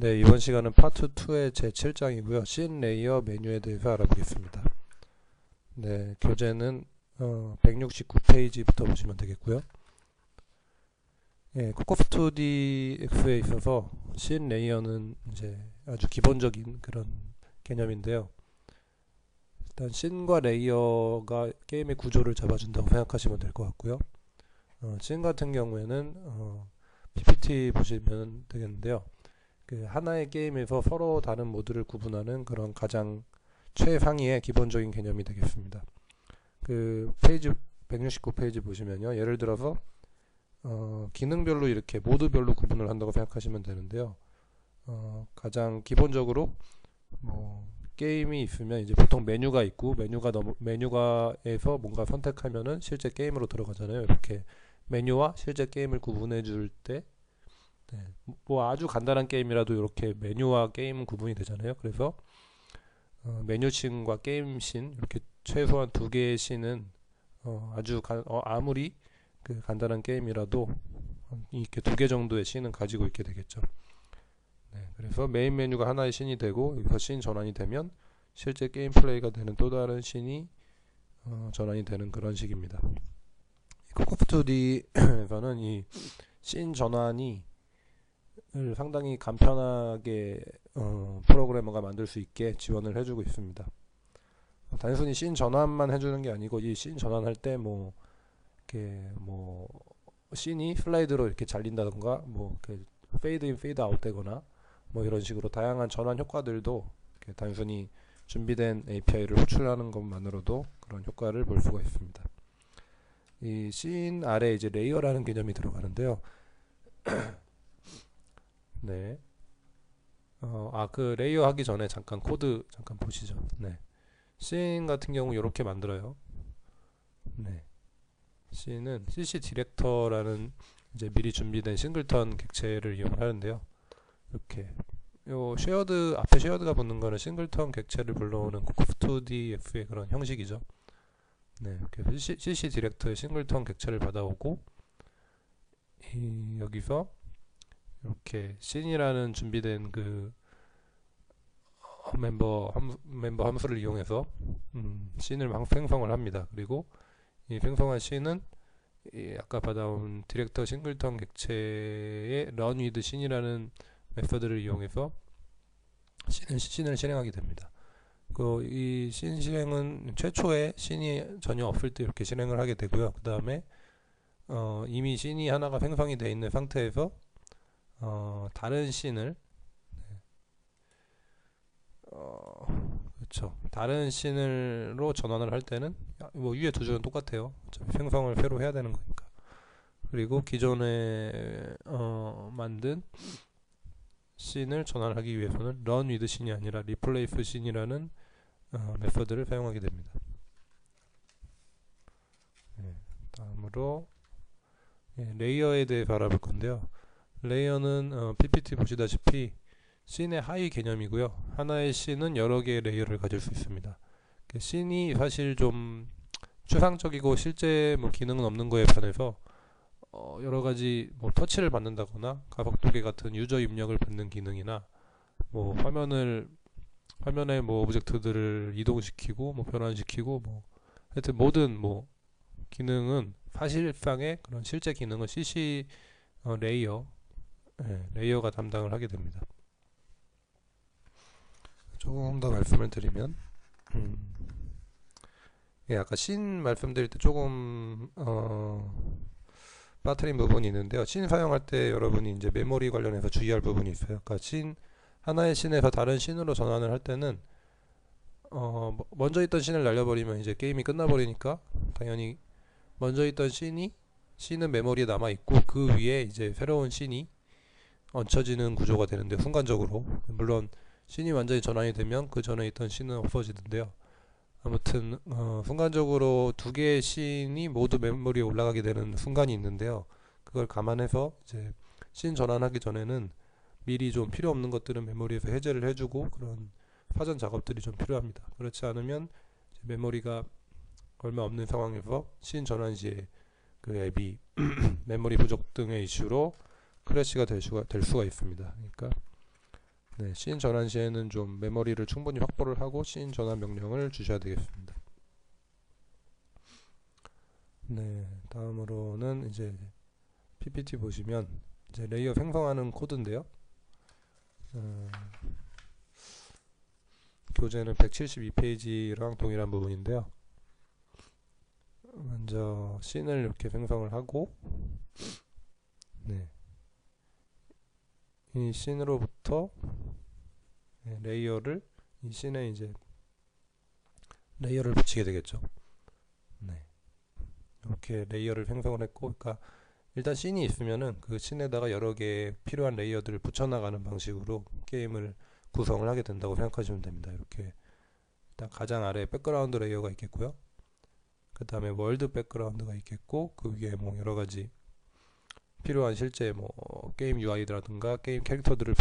네, 이번 시간은 파트 2의 제 7장이고요. 씬 레이어 메뉴에 대해서 알아보겠습니다. 네, 교재는 169페이지부터 보시면 되겠고요. 예, 코코프2DX에 있어서 씬 레이어는 이제 아주 기본적인 그런 개념인데요. 일단 씬과 레이어가 게임의 구조를 잡아준다고 생각하시면 될 것 같고요. 씬 같은 경우에는 PPT 보시면 되겠는데요. 그 하나의 게임에서 서로 다른 모드를 구분하는 그런 가장 최상위의 기본적인 개념이 되겠습니다. 그 페이지 169페이지 보시면요. 예를 들어서 기능별로 이렇게 모드별로 구분을 한다고 생각하시면 되는데요. 가장 기본적으로 게임이 있으면 이제 보통 메뉴가 있고 메뉴가에서 뭔가 선택하면은 실제 게임으로 들어가잖아요. 이렇게 메뉴와 실제 게임을 구분해 줄 때 네, 뭐 아주 간단한 게임이라도 이렇게 메뉴와 게임은 구분이 되잖아요. 그래서 메뉴 씬과 게임 씬 이렇게 최소한 두 개의 씬은 아무리 그 간단한 게임이라도 이렇게 두 개 정도의 씬은 가지고 있게 되겠죠. 네, 그래서 메인 메뉴가 하나의 씬이 되고 여기서 씬 전환이 되면 실제 게임 플레이가 되는 또 다른 씬이 전환이 되는 그런 식입니다. 코코프2D에서는 이 씬 전환이 상당히 간편하게 프로그래머가 만들 수 있게 지원을 해주고 있습니다. 단순히 씬 전환만 해주는 게 아니고 이 씬 전환할 때 이렇게 씬이 슬라이드로 이렇게 잘린다던가 이렇게 페이드 인 페이드 아웃 되거나 이런 식으로 다양한 전환 효과들도 이렇게 단순히 준비된 API를 호출하는 것만으로도 그런 효과를 볼 수가 있습니다. 이 씬 아래 이제 레이어라는 개념이 들어가는데요. 네. 그 레이어 하기 전에 잠깐 코드 잠깐 보시죠. 네. 씬 같은 경우 이렇게 만들어요. 네. 씬은 CC 디렉터라는 이제 미리 준비된 싱글턴 객체를 이용하는데요. 이렇게 앞에 쉐어드가 붙는 거는 싱글턴 객체를 불러오는 코코프2DX의 그런 형식이죠. 네. 그래서 CC 디렉터의 싱글턴 객체를 받아오고 여기서 이렇게 씬이라는 준비된 그 멤버 함수를 이용해서 씬을 생성을 합니다. 그리고 이 생성한 씬은 아까 받아온 디렉터 싱글턴 객체의 run with 씬이라는 메서드를 이용해서 씬을 실행하게 됩니다. 이 씬 실행은 최초에 씬이 전혀 없을 때 이렇게 실행을 하게 되고요. 그 다음에 이미 씬이 하나가 생성이 되어 있는 상태에서 다른 씬을 그렇죠. 다른 씬으로 전환을 할 때는 위에 두 줄은 똑같아요. 어차피 생성을 새로 해야 되는 거니까. 그리고 기존에 만든 씬을 전환하기 위해서는 run with 씬이 아니라 replace 씬이라는 메서드를 사용하게 됩니다. 네, 다음으로 레이어에 대해서 알아볼 건데요. 레이어는 PPT 보시다시피 씬의 하위 개념이고요. 하나의 씬은 여러 개의 레이어를 가질 수 있습니다. 씬이 사실 좀 추상적이고 실제 기능은 없는 거에 반해서 여러 가지 터치를 받는다거나 가속도계 같은 유저 입력을 받는 기능이나 화면에 오브젝트들을 이동시키고 변환시키고 하여튼 모든 기능은 사실상의 그런 실제 기능은 CC 레이어가 담당을 하게 됩니다. 조금 더 말씀을 드리면 아까 씬 말씀드릴 때 조금 빠뜨린 부분이 있는데요. 씬 사용할 때 여러분이 이제 메모리 관련해서 주의할 부분이 있어요. 그러니까 하나의 씬에서 다른 씬으로 전환을 할 때는 먼저 있던 씬을 날려버리면 이제 게임이 끝나버리니까 당연히 먼저 있던 씬은 메모리에 남아있고 그 위에 이제 새로운 씬이 얹혀지는 구조가 되는데 순간적으로 물론 씬이 완전히 전환이 되면 그 전에 있던 씬은 없어지는데요. 아무튼 순간적으로 두 개의 씬이 모두 메모리에 올라가게 되는 순간이 있는데요. 그걸 감안해서 이제 씬 전환하기 전에는 미리 좀 필요 없는 것들은 메모리에서 해제를 해주고 그런 사전 작업들이 좀 필요합니다. 그렇지 않으면 메모리가 얼마 없는 상황에서 씬 전환 시에 그 앱이 메모리 부족 등의 이슈로 크래시가 될 수가 있습니다. 그러니까 네, 씬 전환 시에는 좀 메모리를 충분히 확보를 하고 씬 전환 명령을 주셔야 되겠습니다. 네, 다음으로는 이제 PPT 보시면 이제 레이어 생성하는 코드인데요. 교재는 172페이지랑 동일한 부분인데요. 먼저 씬을 이렇게 생성을 하고, 네, 이 씬으로부터 레이어를 이 씬에 이제 레이어를 붙이게 되겠죠. 네, 이렇게 레이어를 생성을 했고, 그러니까 일단 씬이 있으면은 그 씬에다가 여러 개 필요한 레이어들을 붙여나가는 방식으로 게임을 구성을 하게 된다고 생각하시면 됩니다. 이렇게 일단 가장 아래에 백그라운드 레이어가 있겠고요. 그 다음에 월드 백그라운드가 있겠고, 그 위에 뭐 여러 가지 필요한 실제 뭐 게임 UI라든가 게임 캐릭터들을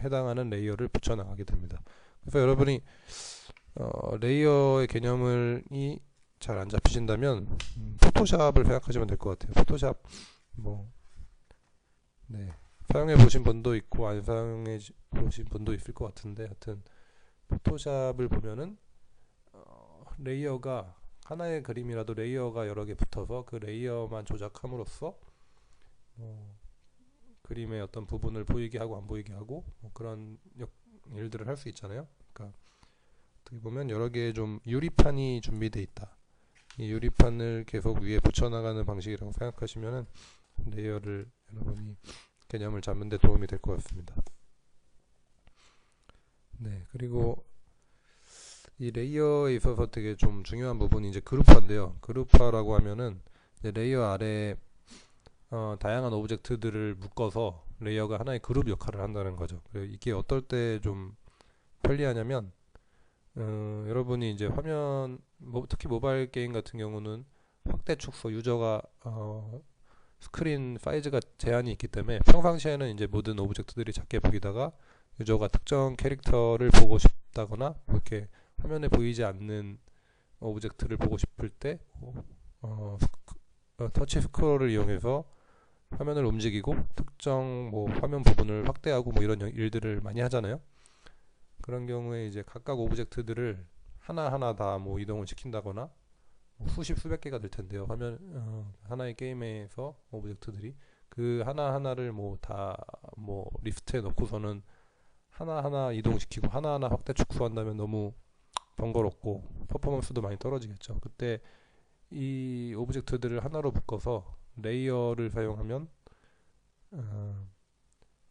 해당하는 레이어를 붙여나가게 됩니다. 그래서 여러분이 레이어의 개념이 잘 안 잡히신다면 포토샵을 생각하시면 될 것 같아요. 포토샵 뭐 네, 사용해 보신 분도 있고 안 사용해 보신 분도 있을 것 같은데, 하여튼 포토샵을 보면은 레이어가 하나의 그림이라도 레이어가 여러 개 붙어서 그 레이어만 조작함으로써 그림의 어떤 부분을 보이게 하고 안 보이게 하고 뭐 그런 일들을 할 수 있잖아요. 그러니까 어떻게 보면 여러 개의 좀 유리판이 준비되어 있다. 이 유리판을 계속 위에 붙여나가는 방식이라고 생각하시면은 레이어를 여러분이 개념을 잡는 데 도움이 될 것 같습니다. 네, 그리고 이 레이어에 있어서 되게 좀 중요한 부분이 이제 그룹화인데요. 그룹화라고 하면은 이제 레이어 아래에 다양한 오브젝트들을 묶어서 레이어가 하나의 그룹 역할을 한다는 거죠. 이게 어떨 때 좀 편리하냐면 여러분이 이제 화면 특히 모바일 게임 같은 경우는 확대 축소 유저가 스크린 사이즈가 제한이 있기 때문에 평상시에는 이제 모든 오브젝트들이 작게 보이다가 유저가 특정 캐릭터를 보고 싶다거나 이렇게 화면에 보이지 않는 오브젝트를 보고 싶을 때 터치 스크롤을 이용해서 화면을 움직이고 특정 뭐 화면 부분을 확대하고 뭐 이런 일들을 많이 하잖아요. 그런 경우에 이제 각각 오브젝트들을 하나하나 다 뭐 이동을 시킨다거나 수십 수백 개가 될 텐데요. 화면 하나의 게임에서 오브젝트들이 그 하나하나를 뭐 다 뭐 리스트에 넣고서는 하나하나 이동시키고 하나하나 확대 축소한다면 너무 번거롭고 퍼포먼스도 많이 떨어지겠죠. 그때 이 오브젝트들을 하나로 묶어서 레이어를 사용하면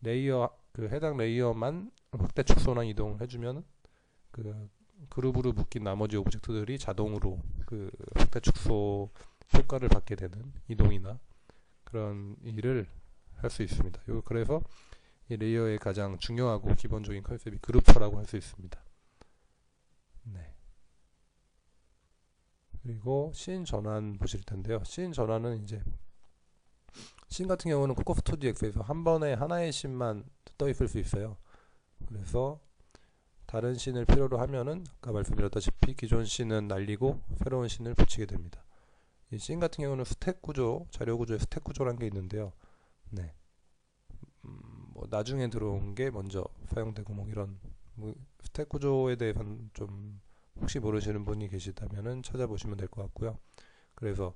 레이어 그 해당 레이어만 확대 축소나 이동을 해주면 그 그룹으로 묶인 나머지 오브젝트들이 자동으로 그 확대 축소 효과를 받게 되는 이동이나 그런 일을 할 수 있습니다. 그래서 이 레이어의 가장 중요하고 기본적인 컨셉이 그룹화라고 할 수 있습니다. 네. 그리고 씬 전환 보실 텐데요. 씬 전환은 이제 씬 같은 경우는 코코스토디엑스에서 한 번에 하나의 씬만 떠 있을 수 있어요. 그래서 다른 씬을 필요로 하면은 아까 말씀드렸다시피 기존 씬은 날리고 새로운 씬을 붙이게 됩니다. 이 씬 같은 경우는 스택 구조, 자료 구조에 스택 구조라는 게 있는데요. 네. 뭐 나중에 들어온 게 먼저 사용되고 뭐 이런 뭐 스택 구조에 대해서는 좀 혹시 모르시는 분이 계시다면은 찾아보시면 될 것 같고요. 그래서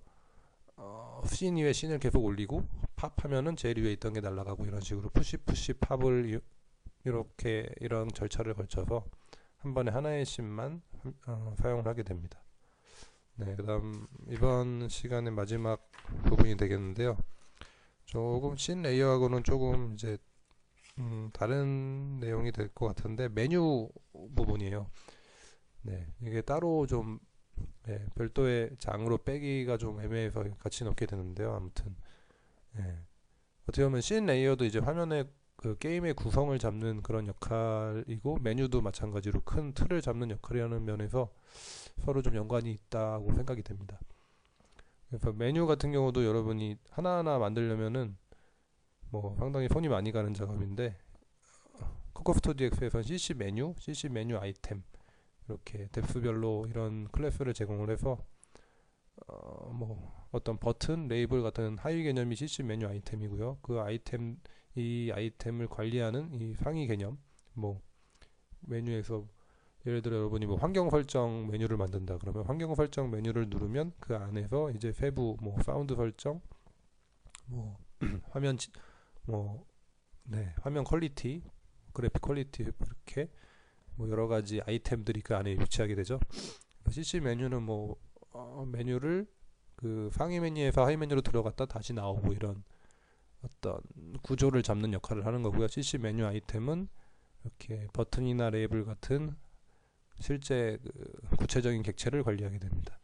씬 위에 씬을 계속 올리고 팝하면은 제일 위에 있던 게 날아가고 이런 식으로 푸시 팝을 이렇게 이런 절차를 거쳐서 한 번에 하나의 씬만 사용을 하게 됩니다. 네, 그다음 이번 시간의 마지막 부분이 되겠는데요. 조금 씬 레이어하고는 조금 이제 다른 내용이 될 것 같은데 메뉴 부분이에요. 네, 이게 따로 좀 별도의 장으로 빼기가 좀 애매해서 같이 넣게 되는데요. 아무튼 어떻게 보면 씬 레이어도 이제 화면에 그 게임의 구성을 잡는 그런 역할이고 메뉴도 마찬가지로 큰 틀을 잡는 역할이라는 면에서 서로 좀 연관이 있다고 생각이 됩니다. 그래서 메뉴 같은 경우도 여러분이 하나하나 만들려면은 뭐 상당히 손이 많이 가는 작업인데 코코스토디엑스에서는 CC 메뉴 아이템 이렇게 뎁스별로 이런 클래스를 제공을 해서 뭐 어떤 버튼, 레이블 같은 하위 개념이 CC 메뉴 아이템이고요. 이 아이템을 관리하는 이 상위 개념 뭐 메뉴에서 예를 들어 여러분이 뭐 환경 설정 메뉴를 만든다 그러면 환경 설정 메뉴를 누르면 그 안에서 이제 세부 뭐 사운드 설정, 뭐 화면 뭐 네, 화면 퀄리티, 그래픽 퀄리티 이렇게 뭐 여러 가지 아이템들이 그 안에 위치하게 되죠. CC 메뉴는 뭐 메뉴를 그 상위 메뉴에서 하위 메뉴로 들어갔다 다시 나오고 이런 어떤 구조를 잡는 역할을 하는 거고요. CC 메뉴 아이템은 이렇게 버튼이나 레이블 같은 실제 그 구체적인 객체를 관리하게 됩니다.